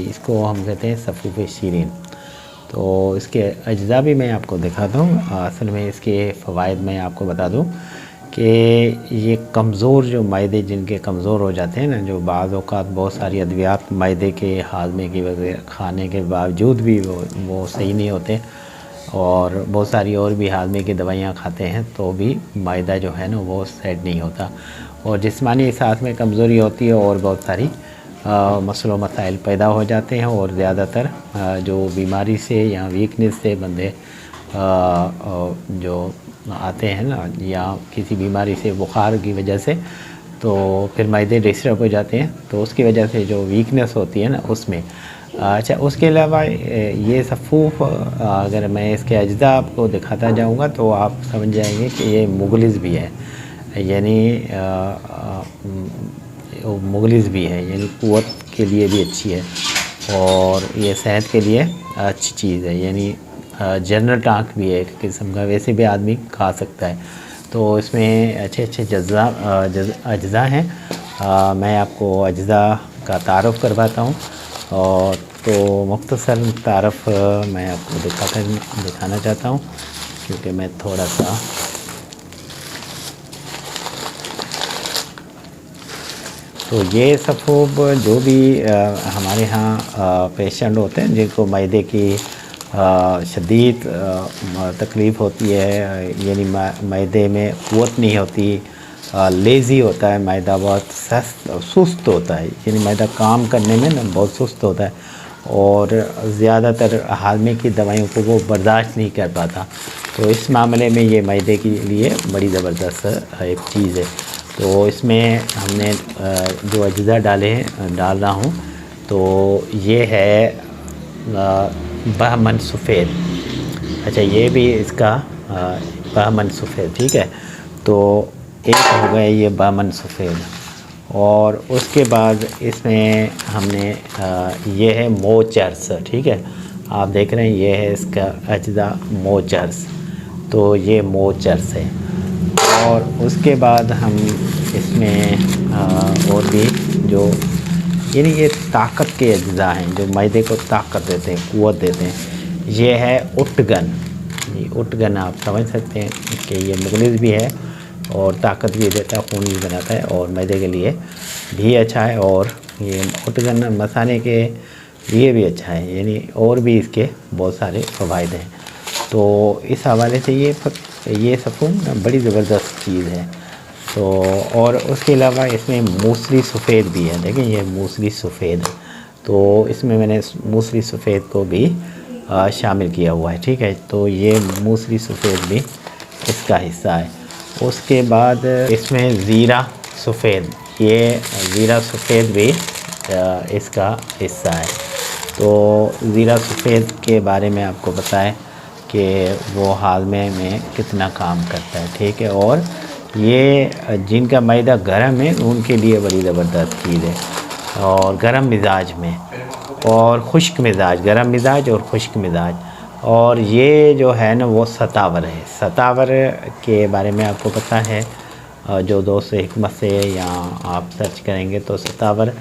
इसको हम कहते हैं सफ़ूफ़ शीरीन। तो इसके अज्जा भी मैं आपको दिखाता हूँ। असल में इसके फ़वाइद मैं आपको बता दूँ कि ये कमज़ोर जो मैदे जिनके कमज़ोर हो जाते हैं ना, जो बाज़ औक़ात बहुत सारी अद्वियात मैदे के हाज़मे की वजह खाने के बावजूद भी वो सही नहीं होते, और बहुत सारी और भी हाज़मे की दवाइयाँ खाते हैं तो भी मैदा जो है ना वो सेट नहीं होता, और जिस्मानी साथ में कमज़ोरी होती है, और बहुत सारी मसलो मसाइल पैदा हो जाते हैं। और ज़्यादातर जो बीमारी से या वीकनेस से बंदे जो आते हैं ना, या किसी बीमारी से बुखार की वजह से, तो फिर मैदे डिस्टर्ब हो जाते हैं, तो उसकी वजह से जो वीकनेस होती है ना उसमें। अच्छा, उसके अलावा ये सफ़ूफ़ अगर मैं इसके अज्जा आपको दिखाता जाऊंगा तो आप समझ जाएंगे कि ये मुगलिज़ भी है, यानी मुगलिज़ भी है, यानी क़ुव्वत के लिए भी अच्छी है, और ये सेहत के लिए अच्छी चीज़ है, यानी जनरल टाँक भी है एक किस्म का, वैसे भी आदमी खा सकता है। तो इसमें अच्छे अच्छे अज्जा हैं। मैं आपको अज्जा का तारुफ़ करवाता हूँ, और तो मुख्तसर तारुफ़ मैं आपको दिखाना चाहता हूँ, क्योंकि मैं थोड़ा सा तो ये सफ़ूफ़ जो भी हमारे यहाँ पेशेंट होते हैं जिनको मैदे की शदीद तकलीफ़ होती है, यानी मैदे में क़ुव्वत नहीं होती, लेज़ी होता है मैदा, बहुत सुस्त होता है, यानी मैदा काम करने में ना बहुत सुस्त होता है, और ज़्यादातर हाज़मे की दवाइयों को वो बर्दाश्त नहीं कर पाता। तो इस मामले में ये मैदे के लिए बड़ी ज़बरदस्त एक चीज़ है। तो इसमें हमने जो अज्जा डाल रहा हूँ, तो ये है बहमन सफ़ेद। अच्छा, ये भी इसका बहमन सफ़ेद, ठीक है। तो एक हो गए ये बहमन सफ़ेद, और उसके बाद इसमें हमने ये है मोचर्स, ठीक है। आप देख रहे हैं ये है इसका अज्जा मोचर्स, तो ये मोचर्स है। और उसके बाद हम इसमें और भी जो, यानी ये ताकत के अज्जा हैं जो मैदे को ताकत देते हैं, क़ुव्वत देते हैं। ये है उटगन। ये उटगन आप समझ सकते हैं कि ये मुगलिज़ भी है और ताकत भी देता है, खून भी बनाता है, और मैदे के लिए भी अच्छा है। और ये उटगन मसाने के लिए भी अच्छा है, यानी और भी इसके बहुत सारे फ़वाइद हैं। तो इस हवाले से ये सफ़ूफ़ बड़ी ज़बरदस्त चीज़ है। तो और उसके अलावा इसमें मूसली सफ़ेद भी है, देखें ये मूसली सफ़ेद, तो इसमें मैंने मूसली सफ़ेद को भी शामिल किया हुआ है, ठीक है। तो ये मूसली सफ़ेद भी इसका हिस्सा है। उसके बाद इसमें ज़ीरा सफ़ेद, ये ज़ीरा सफ़ेद भी इसका हिस्सा है। तो ज़ीरा सफ़ेद के बारे में आपको पता है कि वो हाज़मे में कितना काम करता है, ठीक है। और ये जिनका मैदा गर्म है उनके लिए बड़ी ज़बरदस्त चीज़ है, और गर्म मिजाज में, और खुश्क मिजाज, गर्म मिजाज और खुश्क मिजाज। और ये जो है ना वो सतावर है। सतावर के बारे में आपको पता है, जो दोस्त हिकमत से या आप सर्च करेंगे तो सतावर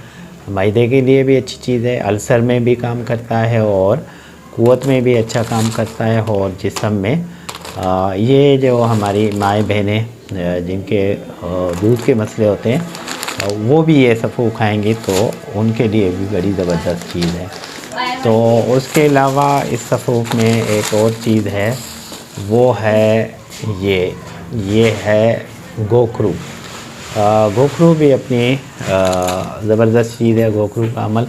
मैदे के लिए भी अच्छी चीज़ है, अल्सर में भी काम करता है, और क़ुव्वत में भी अच्छा काम करता है, और जिस्म में ये जो हमारी माएँ बहनें जिनके दूध के मसले होते हैं वो भी ये सफ़ूफ़ खाएंगी तो उनके लिए भी बड़ी ज़बरदस्त चीज़ है। तो उसके अलावा इस सफ़ूफ़ में एक और चीज़ है, वो है ये है गोखरू। गोखरू भी अपनी ज़बरदस्त चीज़ है, गोखरू का अमल।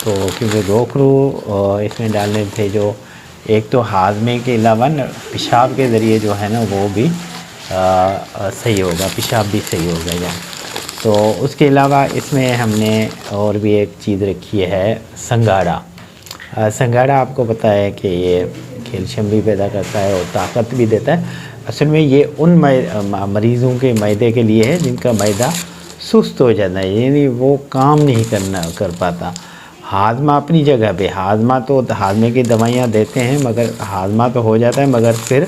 तो क्योंकि गोखरू इसमें डालने से जो एक तो हाज़मे के अलावा न पेशाब के ज़रिए जो है ना वो भी सही होगा, पेशाब भी सही होगा या। तो उसके अलावा इसमें हमने और भी एक चीज़ रखी है, संगाड़ा। संगाड़ा आपको पता है कि ये कैल्शियम भी पैदा करता है और ताकत भी देता है। असल में ये उन मरीज़ों के मैदे के लिए है जिनका मैदा सुस्त हो जाता है, यानी वो काम नहीं कर पाता। हाजमा अपनी जगह पे, हाजमा तो हाजमे की दवाइयाँ देते हैं, मगर हाजमा तो हो जाता है, मगर फिर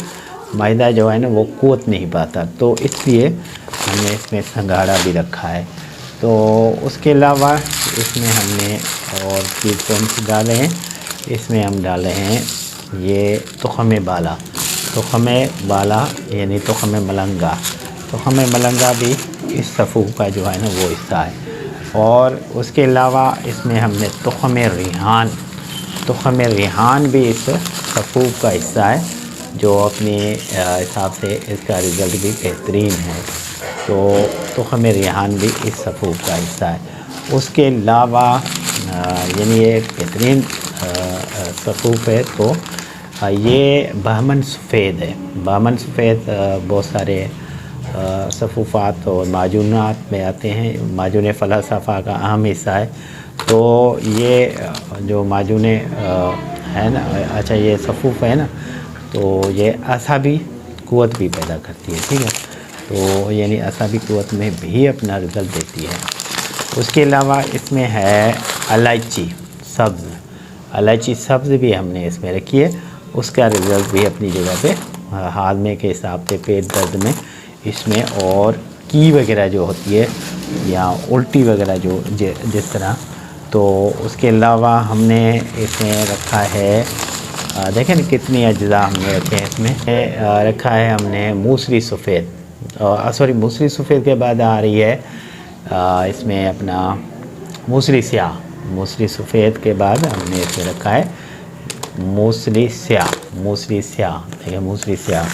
मैदा जो है ना वो क़ुव्वत नहीं पाता। तो इसलिए हमने इसमें संगाड़ा भी रखा है। तो उसके अलावा इसमें हमने और चीज़ कौन सी डाले हैं, इसमें हम डाले हैं ये तुख़्म बाला। तुख़्म बाला यानी तुख़्म मलंगा। तुख़्म मलंगा भी इस सफ़ूफ़ का जो है ना वो हिस्सा है। और उसके अलावा इसमें हमने तुख़्म रिहान, तुख़्म रिहान भी इस सफ़ूफ़ का हिस्सा है, जो अपने हिसाब से इसका रिज़ल्ट भी बेहतरीन है। तो तुख़्म रिहान भी इस सफ़ूफ़ का हिस्सा है। उसके अलावा यानी ये बेहतरीन सफ़ूफ़ है। तो ये बहमन सफ़ेद है। बहमन सफ़ेद बहुत सारे सफ़ूफ़ात और माजूनात में आते हैं। माजून फ़लसफ़ा का अहम हिस्सा है। तो ये जो माजून है ना, अच्छा ये सफ़ूफ़ है ना, तो ये असाबी क़ुव्वत भी पैदा करती है, ठीक है। तो यानी असाबी क़ुव्वत में भी अपना रिज़ल्ट देती है। उसके अलावा इसमें है इलायची सब्ज़। इलायची सब्ज़ भी हमने इसमें रखी है। उसका रिज़ल्ट भी अपनी जगह पे हाजमे के हिसाब से, पेट दर्द में इसमें, और की वगैरह जो होती है या उल्टी वगैरह जो जिस तरह। तो उसके अलावा हमने इसमें रखा है, देखें ना कितनी अज्जा हमने रखे हैं इसमें। रखा है हमने मूसली सफ़ेद, सॉरी मूसली सफ़ेद के बाद आ रही है इसमें अपना मूसली स्याह। मूसली सफ़ेद के बाद हमने इसमें रखा है मूसली स्याह। मूसली स्याह, देखिए मूसली स्याह।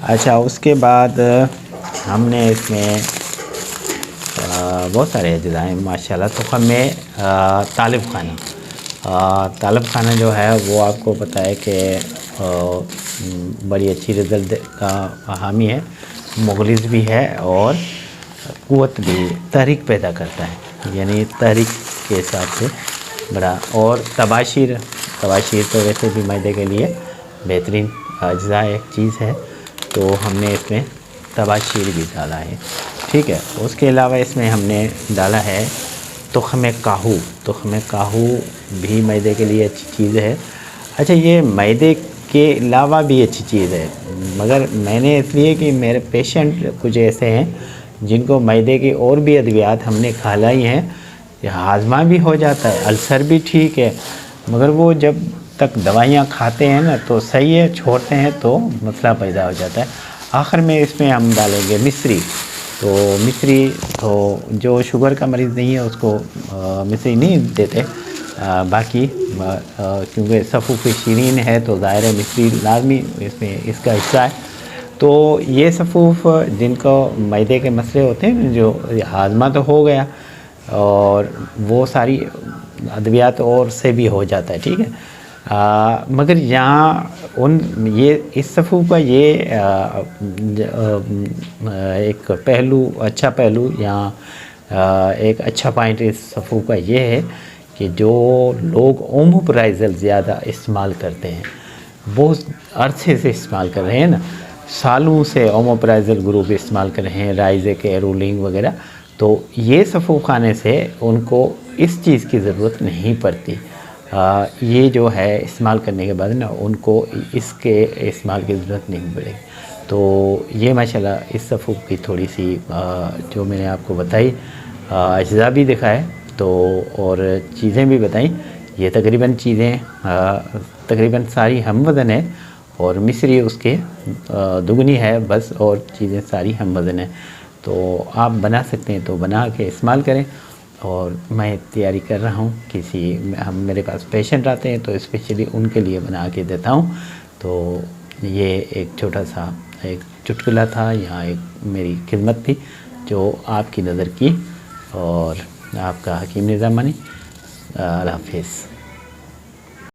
अच्छा उसके बाद हमने इसमें बहुत सारे अज्जा हैं माशाल्लाह। तो हमें तालिब खाना, तालिब खाना जो है वो आपको पता है कि बड़ी अच्छी रिज़ल्ट का हामी है, मुग़लिज़ भी है और क़ुव्वत भी, तहरीक पैदा करता है, यानी तहरीक के हिसाब से बड़ा। और तबाशीर, तबाशीर तो वैसे भी मैदे के लिए बेहतरीन अज्जा एक चीज़ है। तो हमने इसमें तबाशीर भी डाला है, ठीक है। उसके अलावा इसमें हमने डाला है तुख़्म काहू। तुख़्म काहू भी मैदे के लिए अच्छी चीज़ है। अच्छा ये मैदे के अलावा भी अच्छी चीज़ है, मगर मैंने इसलिए कि मेरे पेशेंट कुछ ऐसे हैं जिनको मैदे की और भी अद्वियात हमने खिलाई हैं, हाजमा भी हो जाता है, अल्सर भी ठीक है, मगर वो जब तक दवाइयाँ खाते हैं ना तो सही है, छोड़ते हैं तो मसला पैदा हो जाता है। आखिर में इसमें हम डालेंगे मिश्री। तो मिश्री, तो जो शुगर का मरीज़ नहीं है उसको मिश्री नहीं देते, बाकी क्योंकि सफ़ूफ़ शीरीन है तो ज़ाहिर है मिश्री लाजमी इसमें इसका हिस्सा है। तो ये सफ़ूफ़ जिनको मैदे के मसले होते हैं, जो हाजमा तो हो गया और वो सारी अद्वियात और से भी हो जाता है, ठीक है। मगर यहाँ ये इस सफ़ूफ़ का ये एक पहलू, अच्छा पहलू यहाँ एक अच्छा पॉइंट इस सफ़ूफ़ का ये है कि जो लोग ओमोप्राइज़ल ज़्यादा इस्तेमाल करते हैं, बहुत अरसे से इस्तेमाल कर रहे हैं ना, सालों से ओमोप्राइज़ल ग्रुप इस्तेमाल कर रहे हैं, राइज़ेक, एरोलिंग वगैरह, तो ये सफ़ूफ़ खाने से उनको इस चीज़ की ज़रूरत नहीं पड़ती। ये जो है इस्तेमाल करने के बाद ना उनको इसके इस्तेमाल की ज़रूरत नहीं पड़ेगी। तो ये माशाल्लाह इस सफ़ूफ़ की थोड़ी सी जो मैंने आपको बताई, अज्जा भी दिखाए तो और चीज़ें भी बताई। ये तकरीबन चीज़ें तकरीबन सारी हम वज़न है और मिश्री उसके दुगनी है बस, और चीज़ें सारी हम वज़न है। तो आप बना सकते हैं तो बना के इस्तेमाल करें। और मैं तैयारी कर रहा हूँ, हम मेरे पास पेशेंट आते हैं तो स्पेशली उनके लिए बना के देता हूँ। तो ये एक छोटा सा एक चुटकुला था, यहाँ एक मेरी खिदमत थी जो आपकी नज़र की, और आपका हकीम निज़ामानी। अल्लाह हाफ़िज़।